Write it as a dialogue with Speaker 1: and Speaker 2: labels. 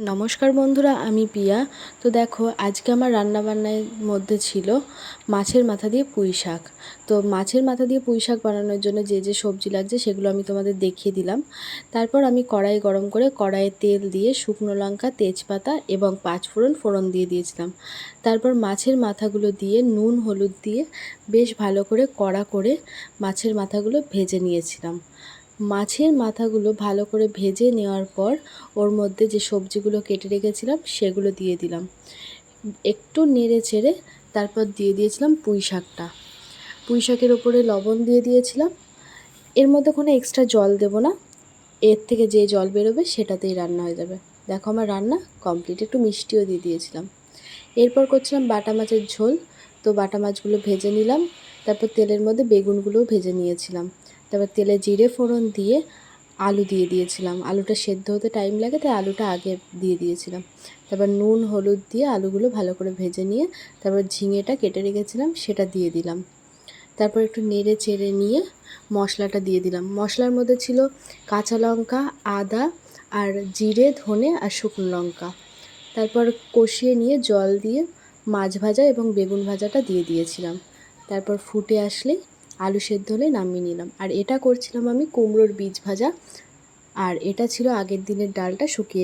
Speaker 1: নমস্কার বন্ধুরা, আমি পিয়া। তো দেখো, আজকে আমার রান্নাবান্নার মধ্যে ছিল মাছের মাথা দিয়ে পুঁই শাক। তো মাছের মাথা দিয়ে পুঁই শাক বানানোর জন্য যে যে সবজি লাগছে সেগুলো আমি তোমাদের দেখিয়ে দিলাম। তারপর আমি কড়াই গরম করে কড়াইয়ে তেল দিয়ে শুকনো লঙ্কা, তেজপাতা এবং ফোড়ন দিয়ে দিয়েছিলাম। তারপর মাছের মাথাগুলো দিয়ে নুন হলুদ দিয়ে বেশ ভালো করে কড়া করে মাছের মাথাগুলো ভেজে নিয়েছিলাম। মাছের মাথাগুলো ভালো করে ভেজে নেওয়ার পর ওর মধ্যে যে সবজিগুলো কেটে রেখেছিলাম সেগুলো দিয়ে দিলাম। একটু নেড়ে চেড়ে তারপর দিয়ে দিয়েছিলাম পুঁই শাকটা। পুঁই শাকের ওপরে লবণ দিয়ে দিয়েছিলাম। এর মধ্যে কোনো এক্সট্রা জল দেব না, এর থেকে যে জল বেরোবে সেটাতেই রান্না হয়ে যাবে। দেখো, আমার রান্না কমপ্লিট। একটু মিষ্টিও দিয়ে দিয়েছিলাম। এরপর করছিলাম বাটা মাছের ঝোল। তো বাটা মাছগুলো ভেজে নিলাম। তারপর তেলের মধ্যে বেগুনগুলোও ভেজে নিয়েছিলাম। তারপর তেলে জিরে ফোড়ন দিয়ে আলু দিয়ে দিয়েছিলাম। আলুটা সেদ্ধ হতে টাইম লাগে, তাই আলুটা আগে দিয়ে দিয়েছিলাম। তারপর নুন হলুদ দিয়ে আলুগুলো ভালো করে ভেজে নিয়ে তারপর ঝিঙেটা কেটে রেখেছিলাম সেটা দিয়ে দিলাম। তারপর একটু নেড়ে চেড়ে নিয়ে মশলাটা দিয়ে দিলাম। মশলার মধ্যে ছিল কাঁচা লঙ্কা, আদা আর জিরে, ধনে আর শুকনো লঙ্কা। তারপর কষিয়ে নিয়ে জল দিয়ে মাছ ভাজা এবং বেগুন ভাজাটা দিয়ে দিয়েছিলাম। তারপর ফুটে আসলেই আলু সেদ্ধ হলে নামিয়ে নিলাম। আর এটা করছিলাম আমি কুমড়োর বীজ ভাজা। আর এটা ছিল আগের দিনের ডালটা শুকিয়ে